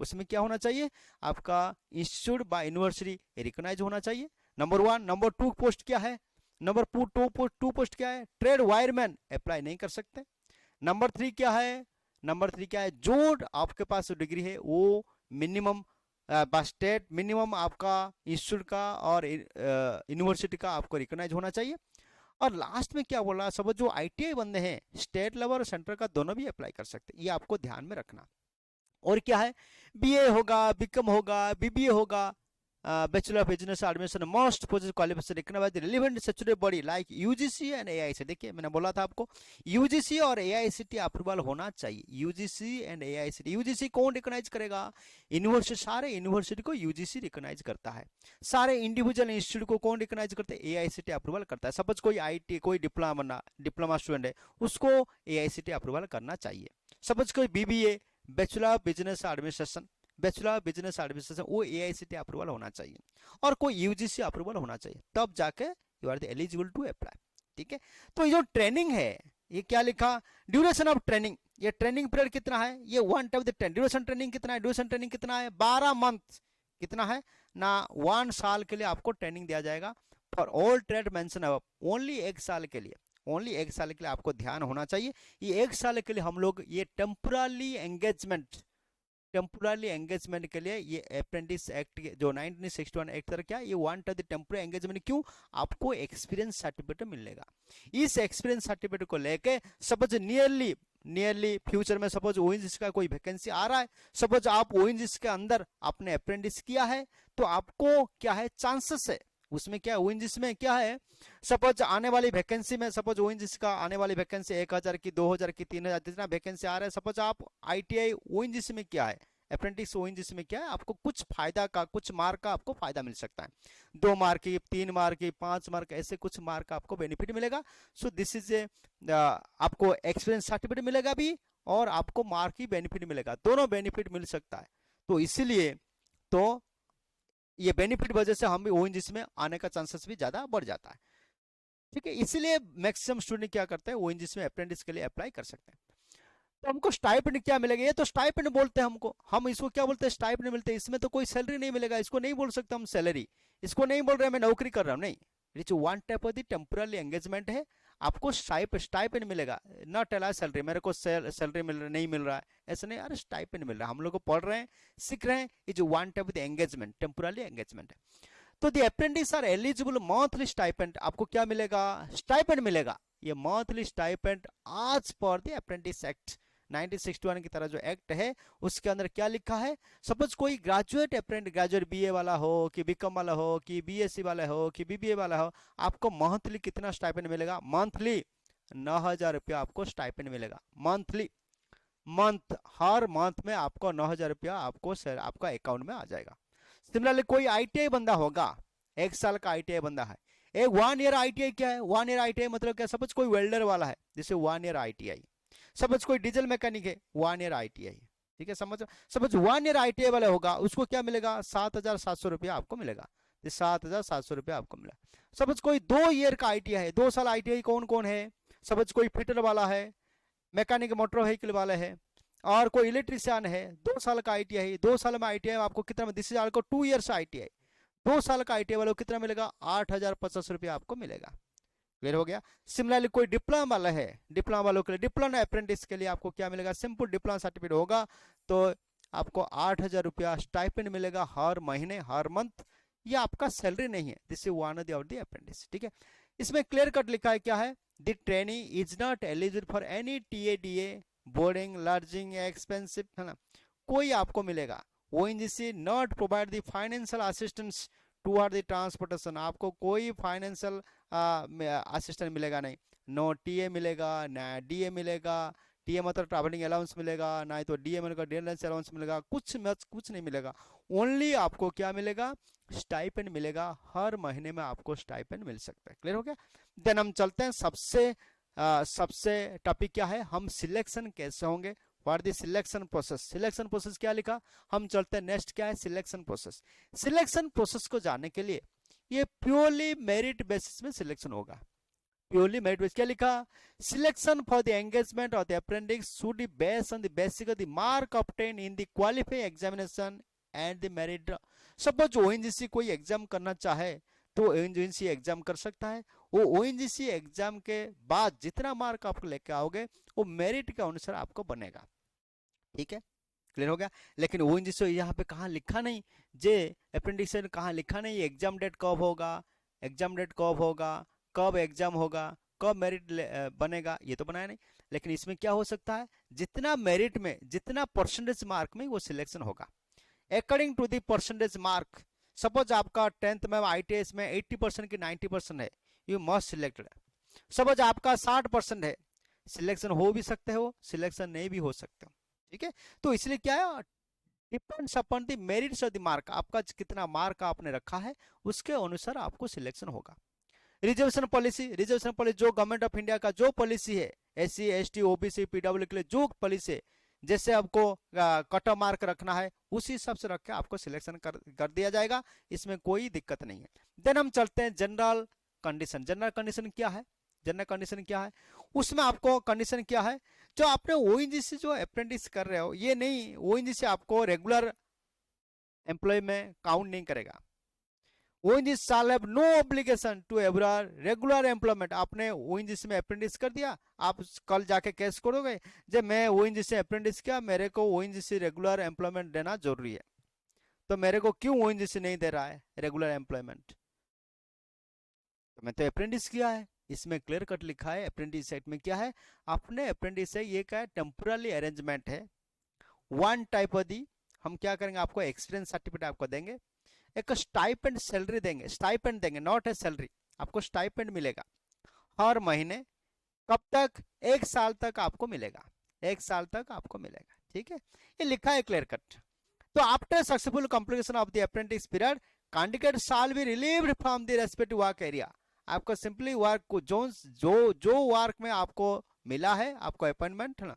उसमें क्या होना चाहिए, आपका इंस्टीट्यूट बाय यूनिवर्सिटी रिकॉग्नाइज होना चाहिए, नंबर 1। नंबर 2 पोस्ट क्या है, नंबर 2 पोस्ट क्या है, ट्रेड वायरमैन अप्लाई नहीं कर सकते। नंबर 3 क्या है, नंबर 3 क्या है, जो आपके पास डिग्री है वो मिनिमम स्टेट मिनिमम आपका इंस्टीट्यूट का और यूनिवर्सिटी का आपको रिकॉग्नाइज होना चाहिए। और लास्ट में क्या बोला, सब जो आईटीआई बंदे हैं स्टेट लेवल और सेंटर का दोनों भी अप्लाई कर सकते हैं, ये आपको ध्यान में रखना। और क्या है, बीए होगा, बीकॉम होगा, बीबीए होगा, bachelor of business administration most post qualification recognised by the relevant statutory body like UGC and AICTE. देखिए मैंने बोला था आपको यूजीसी और एआईसीटी अप्रूवल होना चाहिए, यूजीसी एंड एआईसीटी। यूजीसी कौन रिकॉग्नाइज करेगा, यूनिवर्सिटी, सारे यूनिवर्सिटी को यूजीसी रिकॉग्नाइज करता है, सारे इंडिविजुअल इंस्टीट्यूट को कौन रिकॉग्नाइज करता है, एआईसीटी अप्रूवल करता है। सपोज कोई आईटी कोई डिप्लोमा स्टूडेंट है उसको एआईसीटी अप्रूवल करना चाहिए। सपोज कोई BBA bachelor of business administration, bachelor of business administration, वो एआईसीटी अप्रूवल होना चाहिए और कोई यूजीसी अप्रूवल होना चाहिए, तब जाके you are the eligible to apply, ठीक है। तो ये जो ट्रेनिंग है, ये क्या लिखा, ड्यूरेशन ऑफ ट्रेनिंग, ये ट्रेनिंग पीरियड कितना है, ये 1 टाइप द ड्यूरेशन ट्रेनिंग कितना है, ड्यूरेशन ट्रेनिंग कितना है, 12 मंथ कितना है ना, 1 साल के लिए आपको ट्रेनिंग दिया जाएगा फॉर ऑल ट्रेड मेंशन अब, ओनली 1 साल के लिए, ओनली 1 साल के लिए आपको ध्यान होना चाहिए। ये 1 साल के लिए हम लोग ये टेम्पोरली एंगेजमेंट के लिए ये अप्रेंटिस एक्ट जो 1961 एक्ट क्या, ये 1 टाइप द टेम्पोररी एंगेजमेंट, क्यों, आपको एक्सपीरियंस सर्टिफिकेट मिलेगा। इस एक्सपीरियंस सर्टिफिकेट को लेके सपोज नियरली फ्यूचर में सपोज ओएनजीसी का कोई वैकेंसी आ रहा है, सपोज आप ओएनजीसी के अंदर आपने अप्रेंटिस किया है तो आपको क्या है, चांसेस है उसमें, क्या है ओएनजीसी में क्या है, सपोज आने वाली वैकेंसी में, सपोज ओएनजीसी का आने वाली वैकेंसी 1000 की 2000 की 3000 जितना वैकेंसी आ रहा है, सपोज आप आईटीआई ओएनजीसी में क्या है, अप्रेंटिस ओएनजीसी में क्या है, आपको कुछ फायदा का, कुछ मार्क का आपको फायदा मिल सकता है, 2 मार्क की, 3 मार्क की, 5 मार्क, ऐसे कुछ मार्क का आपको बेनिफिट मिलेगा। सो दिस इज ए आपको एक्सपीरियंस सर्टिफिकेट मिलेगा भी और आपको मार्क की बेनिफिट मिलेगा, दोनों बेनिफिट मिल सकता है। तो इसीलिए तो ये बेनिफिट वजह से हम भी ओएनजीसी में आने का चांसेस भी ज्यादा बढ़ जाता है, ठीक है। इसीलिए मैक्सिमम स्टूडेंट क्या करते हैं, ओएनजीसी में अप्रेंटिस के लिए अप्लाई कर सकते हैं। तो हमको स्टाइपेंड क्या मिलेगा, ये तो स्टाइपेंड बोलते हैं हमको, हम इसको क्या बोलते हैं, स्टाइपेंड मिलते हैं, इसमें तो कोई सैलरी नहीं मिलेगा, इसको नहीं बोल सकते हम सैलरी, इसको नहीं बोल रहे हैं मैं नौकरी कर रहा हूँ, नहीं, it's 1 type of the temporary engagement है, आपको स्टाइपेंड मिलेगा, नॉट एला सैलरी, मेरे को सैलरी नहीं मिल रहा है, ऐसा नहीं, अरे स्टाइपेंड मिल रहा है, हम लोग को पढ़ रहे हैं, सीख रहे हैं, ये जो one type of engagement, temporary engagement है। तो the apprentice are eligible monthly stipend, आपको क्या मिलेगा, स्टाइपेंड मिलेगा, ये मंथली स्टाइपेंड आज पर द अप्रेंटिस एक्ट 1961 की तरह जो एक्ट है उसके अंदर क्या लिखा है, सपोज कोई ग्रेजुएट अप्रेंटिस, ग्रेजुएट बीए वाला हो कि बीकॉम वाला हो कि बीएससी वाला हो कि बीबीए वाला हो, आपको मंथली कितना स्टाइपेंड मिलेगा, मंथली 9,000 रुपया आपको स्टाइपेंड मिलेगा, मंथली, मंथ, हर मंथ में आपको 9,000 रुपया आपको आपका अकाउंट में आ जाएगा। सिमिलरली कोई आईटीआई बंदा होगा, 1 साल का आईटीआई बंदा है, एक 1 ईयर आईटीआई क्या है, 1 ईयर आईटीआई मतलब क्या, सपोज कोई वेल्डर वाला है जिसे 1 ईयर आईटीआई, सपोज कोई डीजल मैकेनिक है 1 ईयर आईटीआई, ठीक है, समझ, सपोज 1 ईयर आईटीआई वाला होगा उसको क्या मिलेगा, 7,700 रुपया आपको मिलेगा, 7,700 रुपया आपको मिला। सपोज कोई 2 ईयर का आईटीआई है, 2 साल आईटीआई कौन कौन है, सपोज कोई फिटर वाला है, मैकेनिक मोटर व्हीकल वाला है, और कोई इलेक्ट्रिशियन है, 2 साल का आईटीआई, 2 साल में आईटीआई आपको कितना में, दिस इज आपको 2 ईयर्स आईटीआई, 2 साल का आईटीआई वालों को कितना मिलेगा, 8,050 रुपया आपको मिलेगा, क्लियर हो गया। सिमिलरली कोई डिप्लोमा वाला है, डिप्लोमा वालों के लिए, डिप्लोमा अप्रेंटिस के लिए आपको क्या मिलेगा, सिंपल डिप्लोमा सर्टिफिकेट होगा तो आपको 8,000 रुपया स्टाइपेंड मिलेगा हर महीने, हर मंथ, ये आपका सैलरी नहीं है, this is one of the apprentice, ठीक है। इसमें क्लियर कट लिखा है क्या है, the trainee is not eligible for any TADA, boarding, lodging expensive, है ना, कोई आपको मिलेगा, ONGC not provide the financial assistance toward the transportation, आपको कोई फाइनेंशियल असिस्टेंट मिलेगा नहीं, नो टीए मिलेगा ना डीए मिलेगा, टीए मतलब ट्रैवलिंग अलाउंस मिलेगा, ना तो डीए मिलेगा डेंस अलाउंस मिलेगा, कुछ नहीं मिलेगा, ओनली आपको क्या मिलेगा, स्टाइपेंड मिलेगा, हर महीने में आपको स्टाइपेंड मिल सकता है, क्लियर हो गया। देन हम चलते हैं सबसे टॉपिक क्या है, हम सिलेक्शन कैसे होंगे, what the selection process, selection process क्या लिखा, हम चलते हैं नेक्स्ट क्या है, सिलेक्शन प्रोसेस। सिलेक्शन प्रोसेस को जानने के लिए ये प्योरली मेरिट बेसिस में सिलेक्शन होगा, प्योरली मेरिट बेसिस, क्या लिखा, selection for the engagement of the apprentice should be based on the basis of the mark obtain in the qualifying examination and the merit. Suppose ONGC कोई exam करना चाहे तो ONGC exam कर सकता है, वो ओएनजीसी एग्जाम के बाद जितना मार्क आप लेके आओगे वो मेरिट के अनुसार आपको बनेगा, ठीक है, क्लियर हो गया। लेकिन ओएनजीसी यहाँ पे कहाँ लिखा नहीं, जे अप्रेंटिस कहाँ लिखा नहीं, एग्जाम डेट कब होगा, एग्जाम डेट कब होगा, कब एग्जाम होगा, कब मेरिट बनेगा, ये तो बनाया नहीं। लेकिन इसमें क्या हो सकता है, जितना मेरिट में, जितना परसेंटेज मार्क में वो सिलेक्शन होगा, according to the percentage mark. Suppose आपका 10th में आईटीएस में 80% की 90% है, यू मस्ट सिलेक्टेड। सपोज आपका 60% है, सिलेक्शन हो भी सकते हो, सिलेक्शन नहीं भी हो सकते हो, ठीक है। तो इसलिए क्या है, depends upon the merits of the mark, आपका कितना मार्क आपने रखा है उसके अनुसार आपको सिलेक्शन होगा। रिजर्वेशन पॉलिसी, रिजर्वेशन पॉलिसी जो गवर्नमेंट ऑफ इंडिया का जो पॉलिसी है, SC ST OBC PW के लिए जो पॉलिसी है, जैसे आपको कट ऑफ मार्क रखना है उसी हिसाब से रख के आपको सिलेक्शन कर दिया जाएगा, इसमें कोई दिक्कत नहीं है। देन हम चलते हैं जनरल कंडीशन। जनरल कंडीशन क्या है, जनरल कंडीशन क्या है, उसमें आपको कंडीशन क्या है, जो आपने ओएनजीसी जो अप्रेंटिस कर रहे हो, ये नहीं, ओएनजीसी आपको रेगुलर एम्प्लॉय में काउंट नहीं करेगा। ONGC shall have no obligation to regular employment. आपने ओएनजीसी में अप्रेंटिस कर दिया, आप कल जाके केस करोगे जब मैं ओएनजीसी अप्रेंटिस किया, मेरे को ओएनजीसी रेगुलर एम्प्लॉयमेंट देना जरूरी है, तो मेरे को क्यों ओएनजीसी नहीं दे रहा है रेगुलर एम्प्लॉयमेंट, तो मैं तो अप्रेंटिस किया है। इसमें क्लियर कट लिखा है अप्रेंटिस एक्ट में क्या है, अपने अप्रेंटिस है, ये क्या है, टेम्पोररी अरेंजमेंट है, वन टाइप ऑफ दी, हम क्या करेंगे, आपको एक्सपीरियंस सर्टिफिकेट आपको देंगे, एक स्टाइपेंड सैलरी देंगे, स्टाइपेंड देंगे, नॉट ए सैलरी, आपको स्टाइपेंड मिलेगा हर महीने, कब तक, 1 साल तक आपको मिलेगा, 1 साल तक आपको मिलेगा, ठीक है, ये लिखा है क्लियर कट। तो after successful completion of the apprentice period, candidate shall be relieved from the respective work area. आपको सिंपली वर्क को जो वर्क में आपको मिला है, आपको अपॉइंटमेंट है ना,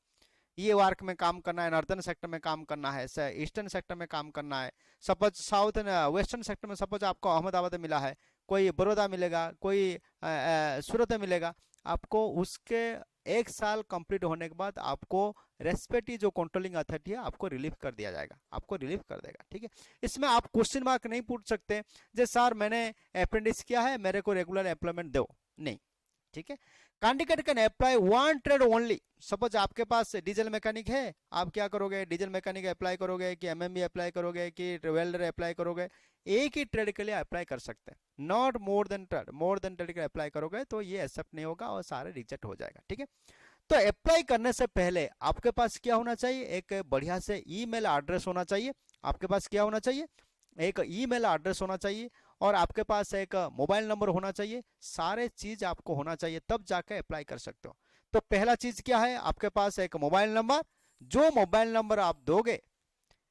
ये वर्क में काम करना है, नॉर्दर्न सेक्टर में काम करना है, ईस्टर्न सेक्टर में काम करना है, सपोज साउथ वेस्टर्न सेक्टर में, सपोज आपको अहमदाबाद में मिला है, कोई बड़ौदा मिलेगा, कोई सूरत में मिलेगा, आपको उसके 1 साल कंप्लीट होने के बाद आपको रेस्पेक्टिव जो कंट्रोलिंग अथॉरिटी है आपको रिलीफ कर दिया जाएगा, आपको रिलीफ कर देगा, ठीक है। इसमें आप क्वेश्चन मार्क नहीं पूछ सकते, जैसे सर मैंने अप्रेंटिस किया है, मेरे को रेगुलर एम्प्लॉयमेंट दो, नहीं, ठीक है। Candidate can apply one trade only. Suppose आपके पास डीजल मैकेनिक है, आप क्या करोगे, डीजल मैकेनिक अप्लाई करोगे कि एमएमबी अप्लाई करोगे कि वेल्डर अप्लाई करोगे, एक ही ट्रेड के लिए अप्लाई कर सकते हैं, not more than trade. More than trade के लिए अप्लाई करोगे तो ये एक्सेप्ट नहीं होगा और सारे रिजेक्ट हो जाएगा। ठीक है, तो अप्लाई करने से पहले आपके पास क्या होना चाहिए, एक बढ़िया से ईमेल एड्रेस होना चाहिए। आपके पास क्या होना चाहिए, एक ईमेल एड्रेस होना चाहिए और आपके पास एक मोबाइल नंबर होना चाहिए। सारे चीज आपको होना चाहिए, तब जाकर अप्लाई कर सकते हो। तो पहला चीज क्या है, आपके पास एक मोबाइल नंबर। जो मोबाइल नंबर आप दोगे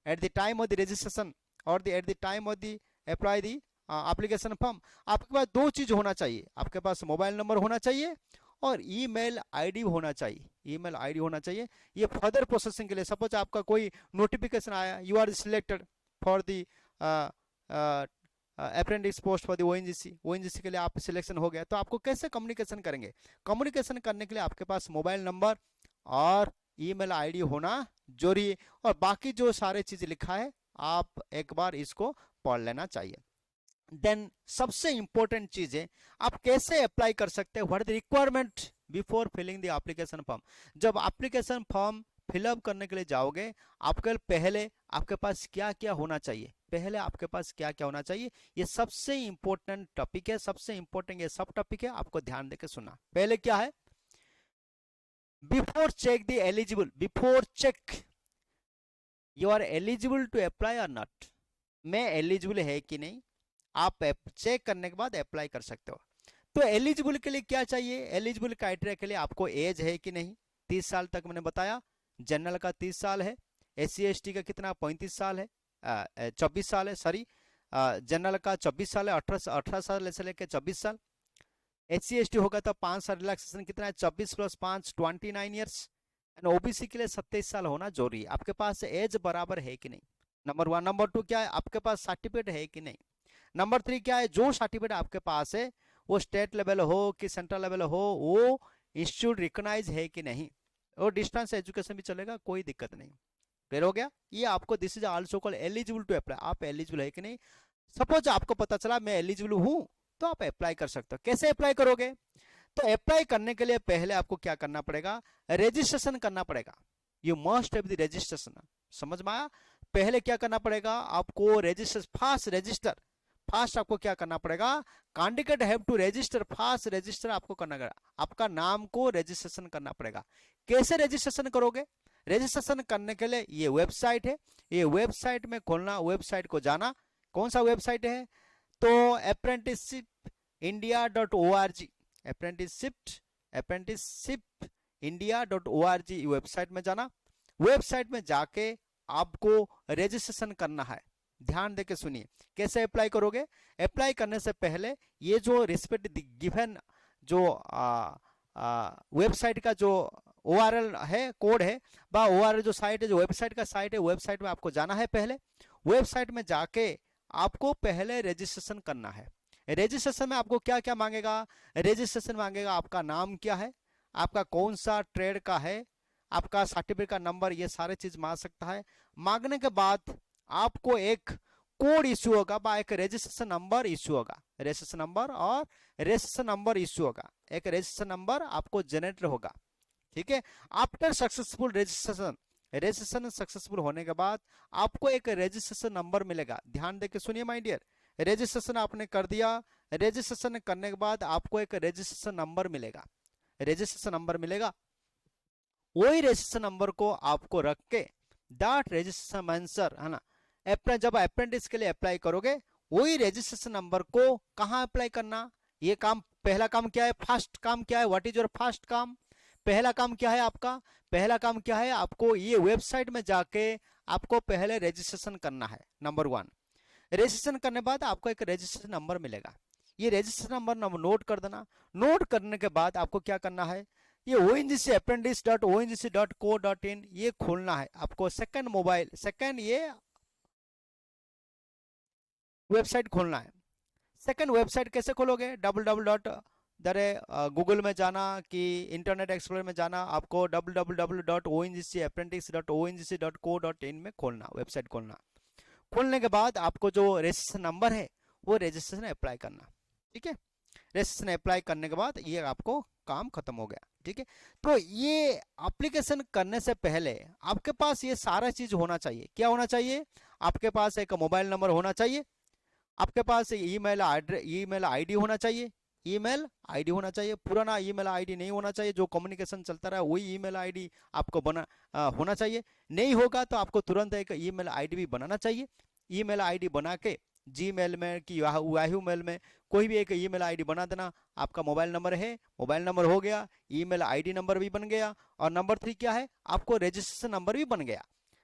at the time of the registration और at the time of the apply the application form, आपके पास दो चीज होना चाहिए। आपके पास मोबाइल नंबर होना चाहिए और ईमेल आईडी होना चाहिए। ईमेल आईडी होना चाहिए। ये फर्दर प्रोसेसिंग के लिए, सपोज आपका कोई नोटिफिकेशन आया, you are selected for the apprentice post for the ONGC के लिए आप सिलेक्शन हो गया, तो आपको कैसे कम्युनिकेशन करेंगे, कम्युनिकेशन करने के लिए आपके पास मोबाइल नंबर और ईमेल आईडी होना जरूरी है। और बाकी जो सारे चीज लिखा है आप एक बार इसको पढ़ लेना चाहिए। देन सबसे इंपॉर्टेंट चीज है, आप कैसे अप्लाई कर सकते हैं, what the requirement before filling the application form. जब एप्लीकेशन फॉर्म फिलअप करने के लिए जाओगे, आपके पहले आपके पास क्या क्या होना चाहिए, पहले आपके पास क्या क्या होना चाहिए, ये सबसे इंपॉर्टेंट टॉपिक है, सबसे इंपॉर्टेंट ये सब टॉपिक है, आपको ध्यान देकर सुनना। पहले क्या है, before check the eligible, before check you are eligible to apply और नॉट, मैं एलिजिबल है कि नहीं, आप चेक करने के बाद अप्लाई कर सकते हो। तो एलिजिबल के लिए क्या चाहिए, एलिजिबल क्राइटेरिया के लिए आपको एज है कि नहीं, 30 साल तक मैंने बताया, जनरल का 30 साल है, SC ST का कितना 35 साल है, 24 साल है, सॉरी जनरल का 24 साल है, 18 साल से लेकर 24 साल। SC ST होगा तो 5 साल रिलैक्सेशन कितना है, 24 + 5 29 ईयर्स। एंड OBC के लिए 27 साल होना जरूरी है। आपके पास एज बराबर है कि नहीं, नंबर 1। नंबर 2 क्या है, आपके पास सर्टिफिकेट है कि नहीं। नंबर 3 क्या है, जो सर्टिफिकेट आपके पास है वो स्टेट लेवल हो कि सेंट्रल लेवल हो, वो इंस्टीट्यूट रिकॉग्नाइज है कि नहीं। और डिस्टेंस एजुकेशन भी चलेगा, कोई दिक्कत नहीं। क्लियर हो गया, ये आपको this is also called eligible to apply, आप एलिजिबल है कि नहीं। सपोज आपको पता चला मैं एलिजिबल हूं, तो आप अप्लाई कर सकते हो। कैसे अप्लाई करोगे, तो अप्लाई करने के लिए पहले आपको क्या करना पड़ेगा, रजिस्ट्रेशन करना पड़ेगा। You must have the registration. समझ में आया, पहले क्या करना पड़ेगा आपको, रजिस्टर फास्ट आपको क्या करना पड़ेगा, candidate have to register, fast register आपको करना पड़ेगा, आपका नाम को रजिस्ट्रेशन करना पड़ेगा। कैसे रजिस्ट्रेशन करोगे, रजिस्ट्रेशन करने के लिए ये वेबसाइट है, ये वेबसाइट में खोलना, वेबसाइट को जाना। कौन सा वेबसाइट है, तो apprenticeshipindia.org, apprenticeshipindia.org वेबसाइट में जाना। वेबसाइट में जाके आपको रजिस्ट्रेशन करना है। ध्यान देके सुनिए कैसे अप्लाई करोगे। अप्लाई करने से पहले ये जो रिस्पेक्ट गिवन जो वेबसाइट का जो ORL है, कोड है, बा ORL जो साइट है, जो वेबसाइट का साइट है, वेबसाइट में आपको जाना है। पहले वेबसाइट में जाके आपको पहले रजिस्ट्रेशन करना है। रजिस्ट्रेशन में आपको क्या क्या मांगेगा, रजिस्ट्रेशन मांगेगा आपका नाम क्या है, आपका कौन सा ट्रेड का है, आपका सर्टिफिकेट का नंबर, ये सारे चीज मांग सकता है। मांगने के बाद आपको एक कोड इश्यू होगा, बा एक रजिस्ट्रेशन नंबर इश्यू होगा, रजिस्ट्रेशन नंबर और रजिस्ट्रेशन नंबर इश्यू होगा, एक रजिस्ट्रेशन नंबर आपको जनरेट होगा। ठीक है, आफ्टर सक्सेसफुल रजिस्ट्रेशन सक्सेसफुल होने के बाद आपको एक रजिस्ट्रेशन नंबर मिलेगा। ध्यान देके सुनिए माय डियर, रजिस्ट्रेशन आपने कर दिया, रजिस्ट्रेशन करने के बाद आपको एक रजिस्ट्रेशन नंबर मिलेगा, रजिस्ट्रेशन नंबर मिलेगा। वही रजिस्ट्रेशन नंबर को आपको रख के दैट रजिस्ट्रेशन आंसर है ना, जब अप्रेंटिस के लिए अप्लाई करोगे, वही रजिस्ट्रेशन नंबर को कहाँ अप्लाई करना। ये काम, पहला काम क्या है, फर्स्ट काम क्या है, व्हाट इज योर फर्स्ट काम, पहला काम क्या है आपका, पहला काम क्या है, आपको ये वेबसाइट में जाके आपको पहले रजिस्ट्रेशन करना है। नंबर 1, रजिस्ट्रेशन करने के बाद आपको एक रजिस्ट्रेशन नंबर मिलेगा, ये रजिस्ट्रेशन नंबर नोट कर देना। नोट करने के बाद आपको क्या करना है, ये ONGC-apprentice.ONGC.co.in ये खोलना है आपको। सेकंड ये वेबसाइट खोलना है। सेकंड वेबसाइट कैसे खोलोगे, गूगल में जाना कि इंटरनेट एक्सप्लोरर में जाना, आपको www.ONGC-apprentice.ONGC.co.in में खोलना, वेबसाइट खोलना। खोलने के बाद आपको जो रजिस्ट्रेशन नंबर है वो रजिस्ट्रेशन अप्लाई करना। ठीक है, रजिस्ट्रेशन अप्लाई करने के बाद ये आपको काम खत्म हो गया। ठीक है, तो ये एप्लीकेशन करने से पहले आपके पास ये सारा चीज होना चाहिए। क्या होना चाहिए? आपके पास एक मोबाइल नंबर होना चाहिए, आपके पास ईमेल आईडी होना चाहिए, ईमेल आईडी होना चाहिए। पुराना ईमेल आईडी नहीं होना चाहिए, जो कम्युनिकेशन चलता रहा वही ईमेल आईडी आपको होना चाहिए। नहीं होगा तो आपको तुरंत एक ईमेल आईडी भी बनाना चाहिए। ईमेल आईडी बना के जीमेल में कि याहू मेल में कोई भी एक ईमेल आईडी बना देना। आपका मोबाइल नंबर है, मोबाइल नंबर हो गया, ईमेल आईडी नंबर भी बन गया, और नंबर 3 क्या है? आपको रजिस्ट्रेशन नंबर भी बन गया।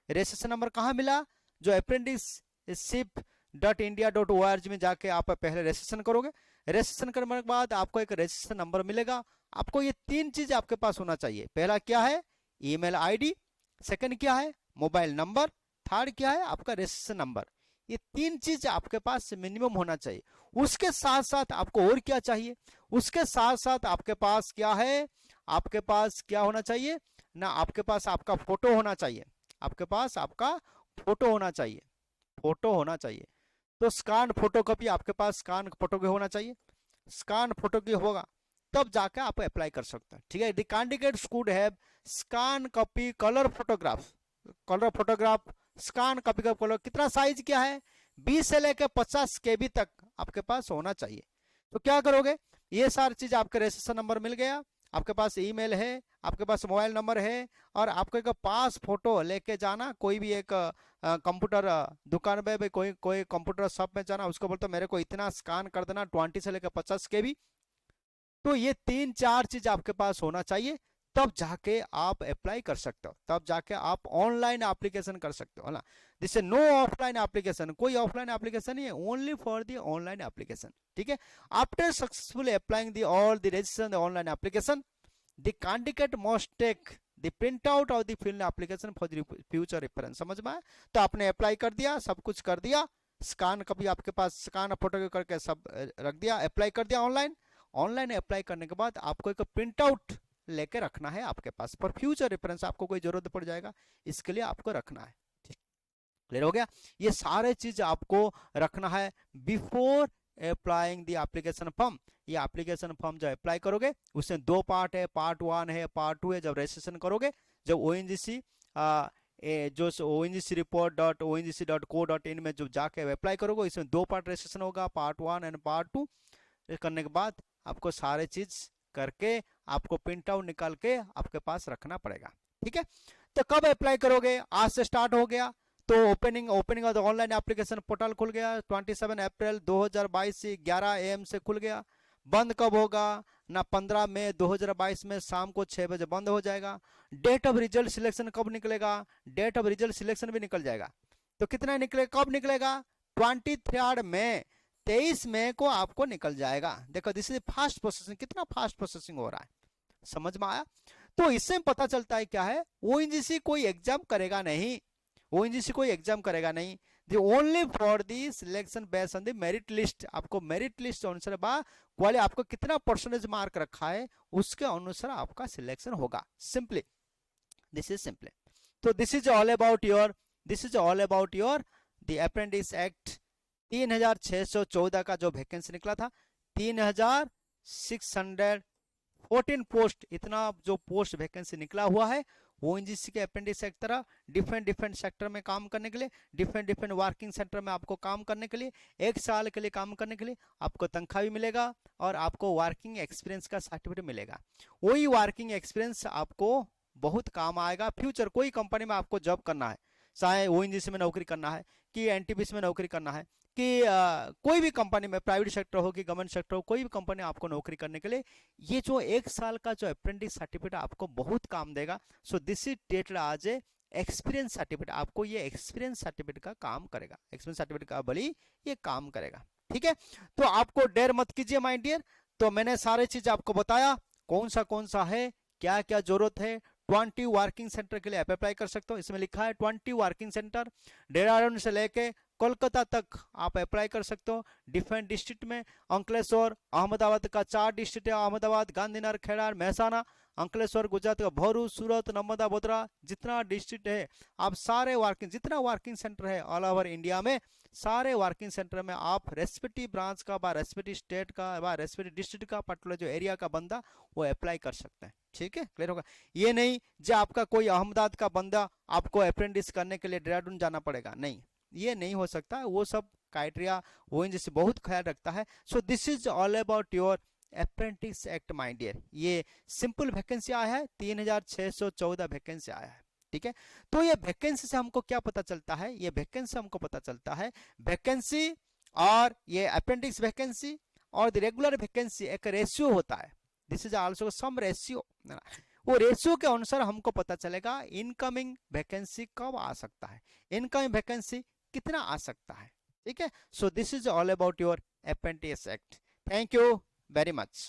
रजिस्ट्रेशन नंबर कहाँ मिला? जो apprenticeship.india.org में जाके आप पहले रजिस्ट्रेशन करोगे। रजिस्ट्रेशन करने के बाद आपको एक रजिस्ट्रेशन नंबर मिलेगा। आपको ये 3 चीज आपके पास होना चाहिए। पहला क्या है? ईमेल आईडी, सेकंड क्या है? मोबाइल नंबर, थर्ड क्या है? आपका रजिस्ट्रेशन नंबर। ये 3 चीज आपके पास मिनिमम होना चाहिए। उसके साथ साथ आपको और क्या चाहिए? उसके साथ साथ आपके पास क्या है? आपके पास क्या होना चाहिए ना? आपके पास आपका फोटो होना चाहिए। आपके पास आपका फोटो होना चाहिए, फोटो होना चाहिए। तो स्कैन फोटोकॉपी आपके पास स्कैन फोटो होना चाहिए। स्कैन फोटो की होगा तब जाके आप अप्लाई कर सकते हैं। ठीक है, the candidate should have scan copy colour photograph, colour photograph scan copy का कलर कितना साइज क्या है? 20 से लेकर 50 KB तक आपके पास होना चाहिए। तो क्या करोगे? ये सारी चीज आपके रजिस्ट्रेशन नंबर मिल गया, आपके पास ईमेल है, आपके पास मोबाइल नंबर है, और आपको एक पास फोटो लेके जाना। कोई भी एक कंप्यूटर दुकान पे कोई कंप्यूटर शॉप में जाना, उसको बोलते मेरे को इतना स्कैन कर देना 20 से लेकर 50 KB। तो ये 3-4 चीज आपके पास होना चाहिए, तब जाके आप अप्लाई कर सकते हो, तब जाके आप ऑनलाइन एप्लीकेशन कर सकते हो ना। This is no offline application, कोई ऑफलाइन एप्लीकेशन नहीं है, only for the online application. ठीक है, after successfully applying the all the registration online application, the candidate must take the print out of the filled application for the future reference. समझ में आया? तो आपने apply कर दिया, सब कुछ कर दिया, स्कैन कभी आपके पास स्कैन फोटो करके सब रख दिया, अप्लाई कर दिया ऑनलाइन। ऑनलाइन अप्लाई करने के बाद आपको एक प्रिंट आउट लेके रखना है आपके पास, फॉर फ्यूचर रेफरेंस आपको कोई जरूरत पड़ जाएगा, इसके लिए आपको रखना है। क्लियर हो गया? ये सारे चीज आपको रखना है before applying the application form. ये एप्लीकेशन फॉर्म जब अप्लाई करोगे उसमें 2 पार्ट है, पार्ट 1 है, पार्ट 2 है। जब रजिस्ट्रेशन करोगे, जब ONGC जो ONGC.report.ONGC.co.in में जो जाके अप्लाई करोगे, इसमें 2 पार्ट रजिस्ट्रेशन होगा, पार्ट 1 एंड पार्ट 2। करने के बाद आपको सारे चीज करके आपको प्रिंट आउट निकाल के आपके पास रखना पड़ेगा। ठीक है, तो कब अप्लाई करोगे? आज से स्टार्ट हो गया। तो opening of the online application portal खुल गया 27 अप्रैल 2022 से 11 AM से खुल गया। बंद कब होगा ना? 15 मई 2022 में शाम को 6 बजे बंद हो जाएगा। डेट ऑफ रिजल्ट सिलेक्शन कब निकलेगा? डेट ऑफ रिजल्ट सिलेक्शन भी निकल जाएगा। तो कितना निकलेगा? कब निकलेगा? 23 मई, 23 मई को आपको निकल जाएगा। देखो, दिस इज फास्ट प्रोसेसिंग, कितना फास्ट प्रोसेसिंग हो रहा है, समझ में आया? तो इससे पता चलता है क्या है, ONGC कोई एग्जाम करेगा नहीं, ONGC कोई एग्जाम करेगा नहीं। The only for the selection based on the merit list. आपको मेरिट लिस्ट अनुसार वाले आपको कितना परसेंटेज मार्क रखा है उसके अनुसार आपका सिलेक्शन होगा। Simply, this is simply. तो this is all about your the apprentice act 3614 का जो वैकेंसी निकला था, 3614 पोस्ट, इतना जो पोस्ट वैकेंसी निकला हुआ है ONGC के अप्रेंटिस एक्ट तरह डिफरेंट सेक्टर में काम करने के लिए, डिफरेंट वर्किंग सेंटर में आपको काम करने के लिए, 1 साल के लिए काम करने के लिए आपको तनख्वाह भी मिलेगा और आपको वर्किंग एक्सपीरियंस का सर्टिफिकेट मिलेगा। वही वर्किंग एक्सपीरियंस आपको बहुत काम आएगा फ्यूचर। कोई कंपनी में आपको जॉब करना है, चाहे ONGC में नौकरी करना है कि NTPC में नौकरी करना है कि कोई भी कंपनी में, प्राइवेट सेक्टर हो कि गवर्नमेंट सेक्टर हो, कोई भी कंपनी आपको नौकरी करने के लिए ये जो 1 साल का जो अप्रेंटिस सर्टिफिकेट आपको बहुत काम देगा। So this is dated as a experience certificate. आपको ये एक्सपीरियंस सर्टिफिकेट का काम करेगा, एक्सपीरियंस सर्टिफिकेट का बली ये काम करेगा। ठीक है, तो आपको देर मत कीजिए माय डियर। तो मैंने सारे चीज आपको बताया, कौन सा है, क्या क्या जरूरत है। 20 वर्किंग सेंटर के लिए आप अप्लाई कर सकते हो। इसमें लिखा है 20 वर्किंग सेंटर, देहरादून से लेके कोलकाता तक आप अप्लाई कर सकते हो। डिफरेंट डिस्ट्रिक्ट में, अंकलेश्वर, अहमदाबाद का 4 डिस्ट्रिक्ट है, अहमदाबाद, गांधीनगर, खेड़ा, महसाना, अंकलेश्वर गुजरात का भरूच, सूरत, नर्मदा, वडोदरा, जितना डिस्ट्रिक्ट है आप सारे वर्किंग, जितना वर्किंग सेंटर है ऑल ओवर इंडिया में, सारे वर्किंग सेंटर में आप रेस्पेक्टिव ब्रांच का बा रेस्पेक्टिव स्टेट का बा रेस्पेक्टिव डिस्ट्रिक्ट का पर्टिकुलर जो एरिया का बंदा वो अप्लाई कर सकते हैं। ठीक है, क्लियर होगा। ये नहीं जो आपका कोई अहमदाबाद का बंदा आपको अप्रेंटिस करने के लिए देहरादून जाना पड़ेगा, नहीं, ये नहीं हो सकता। वो सब क्राइटेरिया ओएनजीसी बहुत ख्याल रखता है। So this is all about your apprentice act my dear. ये सिंपल वैकेंसी आया है, 3614 वैकेंसी आया है। ठीक है, तो ये वैकेंसी से हमको क्या पता चलता है, ये वैकेंसी हमको पता चलता है वैकेंसी और ये अप्रेंटिस वैकेंसी और द रेगुलर वैकेंसी एक रेशियो होता है। This is also some ratio, वो रेशियो के अनुसार हमको पता चलेगा इनकमिंग वैकेंसी कब आ सकता है, इनकमिंग वैकेंसी कितना आ सकता है। ठीक है, so this is all about your apprentice act. Thank you very much।